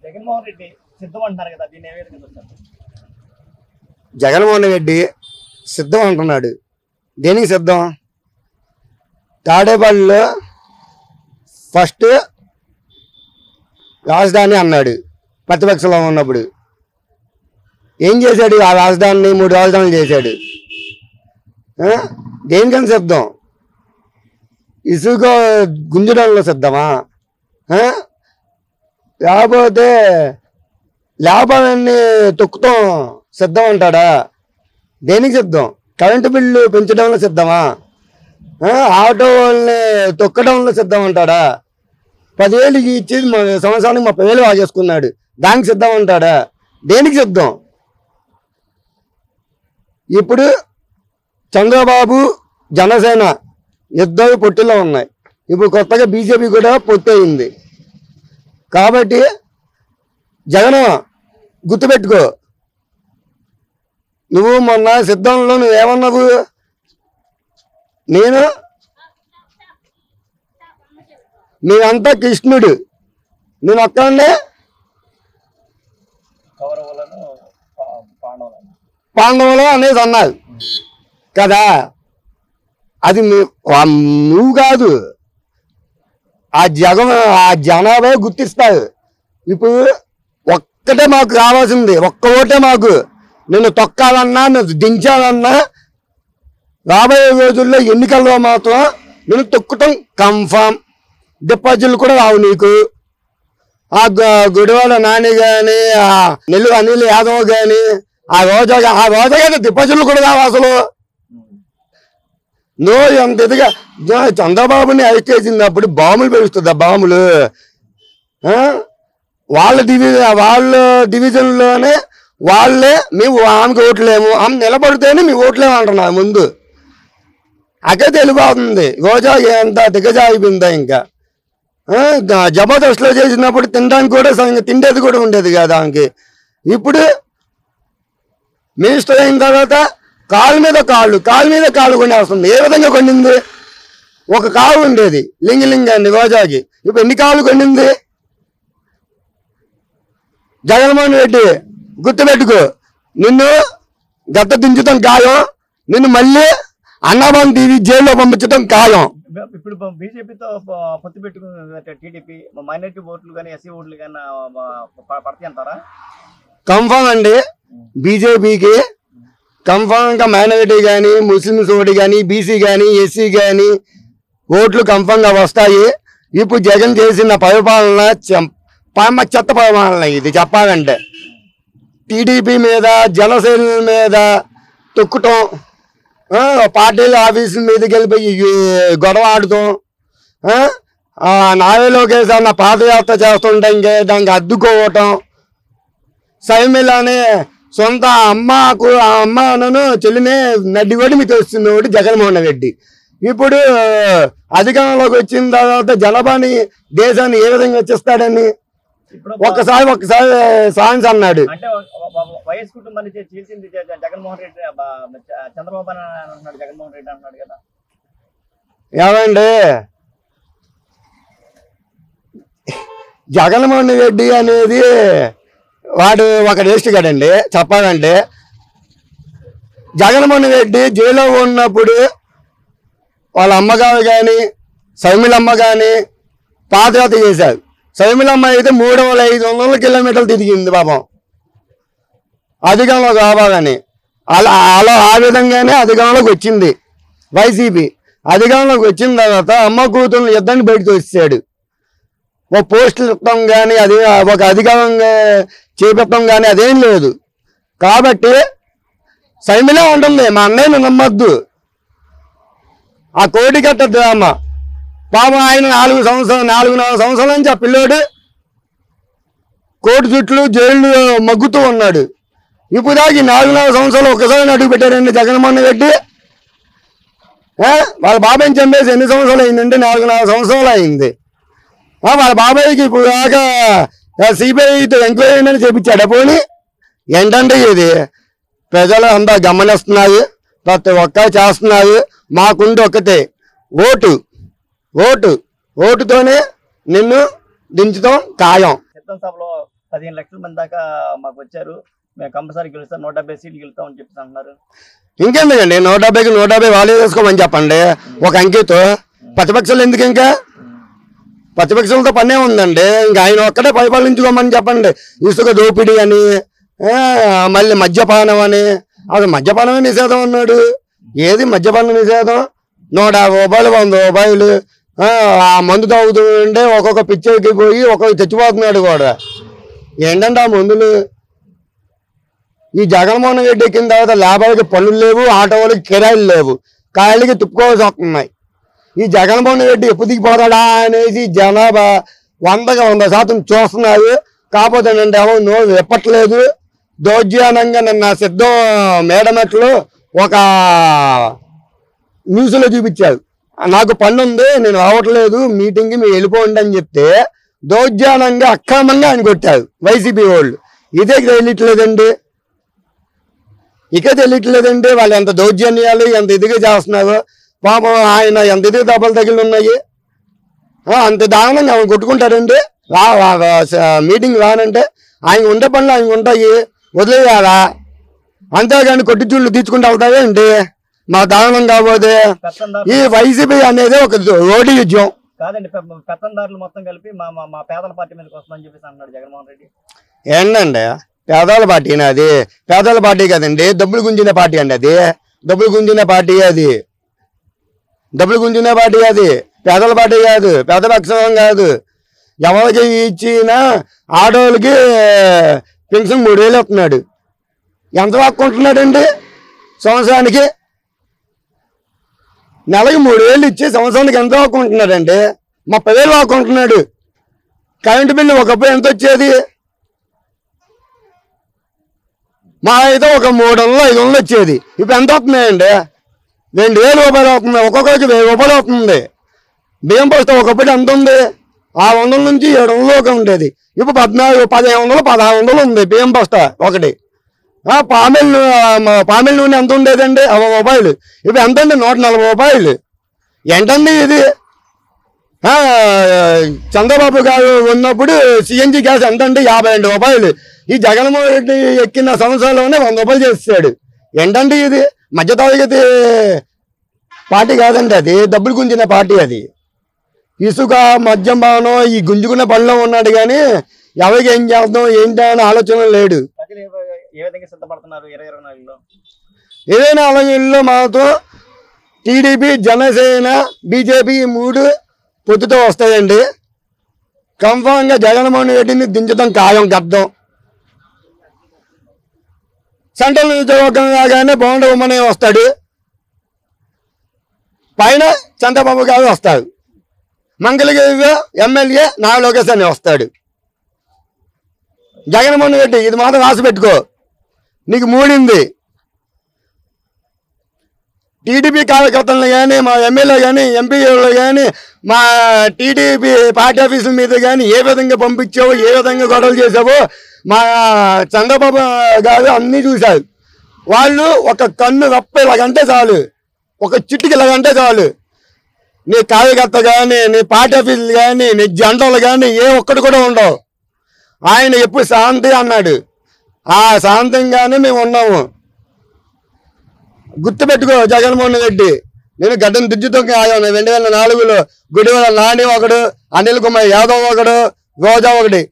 జగన్మోహన్ రెడ్డి సిద్ధం అంటున్నారు కదా, దీన్ని ఏ విధంగా చూస్తారు? జగన్మోహన్ రెడ్డి సిద్ధం అంటున్నాడు. దేనికి సిద్ధం? తాడేపల్లిలో ఫస్ట్ రాజధాని అన్నాడు ప్రతిపక్షంలో ఉన్నప్పుడు. ఏం చేశాడు? ఆ రాజధానిని 3 రాజధానులు చేశాడు. దేనికని సిద్ధం? ఇసుక గుంజడంలో సిద్ధమా? లేకపోతే లాభాలన్నీ తొక్కుతాం సిద్ధం అంటాడా? దేనికి సిద్ధం? కరెంటు బిల్లు పెంచడంలో సిద్ధమా? ఆటో వాళ్ళని తొక్కడంలో సిద్ధం అంటాడా? 10,000 ఇచ్చి సంవత్సరానికి 30,000 ఆగేసుకున్నాడు, దానికి సిద్ధం అంటాడా? దేనికి సిద్ధం? ఇప్పుడు చంద్రబాబు జనసేన ఇద్దరు పొట్టులో ఉన్నాయి. ఇప్పుడు కొత్తగా బీజేపీ కూడా పొత్తు అయింది. కాబట్టి జగన్ గుర్తుపెట్టుకో, నువ్వు మొన్న సిద్ధంలో నువ్వేమన్నావు? నేనంతా కృష్ణుడు, నేను ఒక్కడే పాండవులు అనేది అన్నారు కదా. అది నువ్వు కాదు, ఆ జనాభా గుర్తిస్తారు. ఇప్పుడు ఒక్కటే మాకు కావాల్సింది, ఒక్క ఓటే మాకు. నేను తొక్కాలన్నా, నేను దించాలన్నా రాబోయే రోజుల్లో ఎన్నికల్లో మాత్రం నేను తొక్కుతాం కన్ఫామ్. డిపాజిట్లు కూడా రావు నీకు. ఆ గుడివాడ నాని కానీ, ఆ నెల్లూరు అనిల్ యాదవ్ కానీ, ఆ రోజా కానీ డిపాజిట్లు కూడా రావు అసలు. నువ్వు ఎంత ఎదుగా చంద్రబాబుని అరెస్ట్ చేసినప్పుడు బాంబులు పెరుస్తుందా? బాంబులు వాళ్ళ డివిజన్లోనే వాళ్ళే మేము ఆమెకు ఓట్లేము, ఆమె నిలబడితేనే మీ ఓట్లేము అంటున్నారు ముందు. అదే తెలిపోతుంది. రోజా ఎంత దిగజారిపోయిందా? ఇంకా జబర్దస్త్లో చేసినప్పుడు తినడానికి కూడా తిండేది కూడా ఉండేది కదా ఆమెకి. ఇప్పుడు మినిస్టర్ అయిన తర్వాత కాలు మీద కాళ్ళు కొనేస్తుంది. ఏ విధంగా కొండింది? ఒక కాలు ఉండేది లింగలింగాన్ని రోజాకి, ఇప్పుడు ఎన్ని కాళ్ళు కొండింది? జగన్మోహన్ రెడ్డి గుర్తుపెట్టుకో, నిన్ను గత దించడం ఖాయం, నిన్ను మళ్ళీ అన్నాబాన్ టీవీ జైల్లో పంపించడం ఖాయం. ఇప్పుడు బీజేపీతో పొత్తు పెట్టుకున్న టీడీపీ మైనారిటీ ఓట్లు కానీ ఎస్సీ ఓట్లు కానీ పడతాయి అంటారా? కన్ఫామ్ అండి. బీజేపీకి కన్ఫామ్గా మైనారిటీ కానీ, ముస్లిమ్స్ ఓటు కానీ, బీసీ కానీ, ఎస్సీ కానీ ఓట్లు కన్ఫామ్గా వస్తాయి. ఇప్పుడు జగన్ చేసిన పరిపాలన చెత్త పరిపాలన ఇది చెప్పాలంటే. టీడీపీ మీద, జనసేన మీద తొక్కుతాం, పార్టీల ఆఫీసుల మీదకి వెళ్ళిపోయి గొడవ ఆడుతాం, నావే లోకేష్ అన్న పాదయాత్ర చేస్తుంటే ఇంకే దానికి అద్దుకోవటం, సైమిలానే సొంత అమ్మను చెల్లినే నడ్డిగొడి మీకు వస్తుంది ఒకటి జగన్మోహన్ రెడ్డి. ఇప్పుడు అధికారంలోకి వచ్చిన తర్వాత జనాభాని, దేశాన్ని ఏ విధంగా వచ్చిస్తాడని ఒక్కసారి సాన్స్ అన్నాడు. వైఎస్ కుటుంబాన్ని చీల్చింది జగన్మోహన్ రెడ్డి, చంద్రబాబు అంటున్నాడు, జగన్మోహన్ రెడ్డి అంటున్నాడు కదా. ఏమండి, జగన్మోహన్ రెడ్డి అనేది వాడు ఒక వేస్ట్ కాడండి. చెప్పాలంటే జగన్మోహన్ రెడ్డి జైల్లో ఉన్నప్పుడు వాళ్ళ అమ్మగారు కానీ, సౌమిలమ్మ కానీ పాదయాత్ర చేశారు. సౌమిలమ్మ అయితే 3,500 కిలోమీటర్లు తిరిగింది పాపం అధికారంలో కావాలని. ఆ విధంగానే అధికారంలోకి వచ్చింది వైసీపీ. అధికారంలోకి వచ్చిన తర్వాత అమ్మ కూతురు ఇద్దరిని బయటకు వచ్చాడు. ఒక పోస్టులు ఇస్తాం కానీ, అది ఒక అధికారంగా చేపట్టడం కానీ అదేం లేదు. కాబట్టి సైమిలా ఉంటుంది, మా అన్నయ్యను నమ్మద్దు. ఆ కోటికట్ట డ్రామా పాపం ఆయన 4 సంవత్సరాల నుంచి ఆ పిల్లోడు కోటి చుట్లు జైలు మగ్గుతూ ఉన్నాడు. ఇప్పుడు దాకా 4 సంవత్సరాలు ఒకసారి అడుగు పెట్టారండి జగన్మోహన్ రెడ్డి. వాళ్ళ బాబాయ్ని చంపేసి ఎన్ని సంవత్సరాలు అయిందంటే 4 సంవత్సరాలు అయింది. వాళ్ళ బాబాయ్కి ఇప్పుడు దాకా సిబిఐతో ఎంక్వైరీ అని చేపించాడు. పోనీ ఏంటంటే ఇది ప్రజలు అంతా గమనిస్తున్నారు, ప్రతి ఒక్క చేస్తున్నారు. మాకుండి ఒక్కటే ఓటుతోనే నిన్ను దించుతాం ఖాయం. సభలో 15 లక్షల మంది దాకా మాకు వచ్చారు, మేము కంపల్సరీ గెలుస్తాం, 170 సీట్లు గెలుస్తాం అని చెప్పేసి అంటున్నారు. ఇంకెందుకండి 170కి 170 వాళ్ళే చేసుకోమని చెప్పండి ఒక అంకెతో. ప్రతిపక్షాలు ఎందుకు? ఇంకా ప్రతిపక్షాలతో పనే ఉందండి. ఇంకా ఆయన ఒక్కడే పరిపాలించుకోమని చెప్పండి. ఇసుక దోపిడీ అని, మళ్ళీ మద్యపానం అని. అసలు మద్యపానమే నిషేధం అన్నాడు. ఏది మద్యపానం నిషేధం? 150 రూపాయలు 100 రూపాయలు ఆ మందు తాగుతూ ఉంటే ఒక్కొక్క పిచ్చెక్కి పోయి ఒక్కొక్క చచ్చిపోతున్నాడు కూడా. ఏంటంటే ఆ మందులు. ఈ జగన్మోహన్ రెడ్డి ఎక్కిన తర్వాత లేబర్కి పనులు లేవు, ఆటో వాళ్ళకి కిరాయిలు లేవు, కాయలకి తుప్పుకోవాల్సి వస్తున్నాయి. ఈ జగన్మోహన్ రెడ్డి ఎప్పుడు దిగిపోతాడా అనేసి జనాభా 100% చూస్తున్నారు. కాకపోతే నేను ఎవరు నోరు విప్పట్లేదు. దౌర్జన్యంగా నిన్న సిద్ధం మేడమెట్లు ఒక న్యూస్లో చూపించారు, నాకు పని ఉంది నేను రావట్లేదు మీటింగ్కి మీరు వెళ్ళిపోండి అని చెప్తే దౌర్జన్యంగా అక్రమంగా ఆయన కొట్టారు వైసీపీ వాళ్ళు. ఇదే తెలియట్లేదండి, ఇక తెలియట్లేదండి వాళ్ళు ఎంత దౌర్జన్యాలు ఎంత ఇదిగా చేస్తున్నారు. పాపం ఆయన ఎంత ఇదిగా దెబ్బలు తగిలి ఉన్నాయి. అంత దారుణంగా ఆయన కొట్టుకుంటారండి. మీటింగ్ రానంటే ఆయన ఉండే పనులు ఆయన ఉంటాయి, వదిలేయాలా? అంతేగాని కొట్టి చూళ్ళు తీర్చుకుంటూ అవుతాయండి. మా దారుణం కాకపోతే ఈ వైసీపీ అనేది ఒక రోడ్డు యుద్ధం కాదండి. పెత్తందారులు మొత్తం కలిపి మా పేదల పార్టీ మీదకి వస్తుందని చెప్పేసి అన్నాడు జగన్మోహన్ రెడ్డి. ఏంటండి పేదల పార్టీనా? అది పేదల పార్టీ కదండి, డబ్బులు గుంజిన పార్టీ అండి. అది డబ్బులు గుంజిన పార్టీ, అది డబ్బులు గుంజిన పార్టీ, అది పేదల పార్టీ కాదు, పేద పక్షం కాదు. ఎవరికి ఇచ్చినా ఆడోళ్ళకి పెన్షన్ 3000 వస్తున్నాడు. ఎంత వాక్కుంటున్నాడండి సంవత్సరానికి? నెలకి 3000 ఇచ్చి సంవత్సరానికి ఎంత వాక్కుంటున్నాడండి? 30,000 వాక్కుంటున్నాడు. కరెంటు బిల్లు ఒకప్పుడు ఎంత వచ్చేది? మా అయితే ఒక 300-500 వచ్చేది. ఇప్పుడు ఎంత వస్తున్నాయండి? 2000 రూపాయలు అవుతుంది. ఒక్కొక్కరికి 1000 రూపాయలు అవుతుంది. బియ్యం బస్తా ఒకప్పుడు ఎంత ఉంది? 600 నుంచి 700 ఉండేది. ఇప్పుడు 1500 1600 ఉంది బియ్యం బస్తా ఒకటి. పామిల్ నూనె ఎంత ఉండేదండి? 60 రూపాయలు. ఇప్పుడు ఎంత అండి? 140 రూపాయలు. ఏంటండి ఇది? చంద్రబాబు గారు ఉన్నప్పుడు సిఎన్జి గ్యాస్ ఎంత అండి? 52 రూపాయలు. ఈ జగన్మోహన్ రెడ్డి ఎక్కిన సంవత్సరాల్లోనే 100 రూపాయలు చేస్తాడు. ఏంటండి ఇది? మధ్యతరగతి పార్టీ కాదండి, అది డబ్బులు గుంజిన పార్టీ. అది ఇసుక మద్యం భావనం ఈ గుంజుకున్న పనిలో ఉన్నాడు కానీ ఎవరికి ఏం చేద్దాం ఏంటి అని ఆలోచన లేడు. ఏ విధంగా సిద్ధపడుతున్నారు 2024లో? 2024లో మాతో టీడీపీ, జనసేన, బీజేపీ 3 పొత్తుతో వస్తాయండి. కన్ఫామ్గా జగన్మోహన్ రెడ్డిని దించడం ఖాయం గద్దం. సెంట్రల్ నియోజకవర్గం లాగానే బోండ ఉమ్మనే వస్తాడు, పైన చంద్రబాబు గారు వస్తారు, మంగళగిరిలో ఎమ్మెల్యే నారా లోకేష్ అని వస్తాడు. జగన్మోహన్ రెడ్డి ఇది మాత్రం రాసి పెట్టుకో, నీకు మూడింది. టీడీపీ కార్యకర్తలను కానీ మా ఎమ్మెల్యే కానీ ఎంపీలు కానీ మా టీడీపీ పార్టీ ఆఫీసుల మీద కానీ ఏ విధంగా పంపించావో ఏ విధంగా గొడవలు చేసావో మా చంద్రబాబు గారు అన్నీ చూశారు. వాళ్ళు ఒక కన్ను రప్ప ఇలాగంటే చాలు, ఒక చిట్టుకి ఇలాగంటే చాలు, నీ కార్యకర్త కానీ నీ పార్టీ ఆఫీసులు కానీ నీ జెండాలు కానీ ఏ ఒక్కటి కూడా ఉండవు. ఆయన ఎప్పుడు శాంతి అన్నాడు, ఆ శాంతంగానే మేము ఉన్నాము. గుర్తుపెట్టుకో జగన్మోహన్ రెడ్డి, నేను గడ్డను దిద్దుతో ఆగాను. 2004లో గుడివాడ నాని ఒకడు, అనిల్ కుమార్ యాదవ్ ఒకడు, రోజా ఒకటి,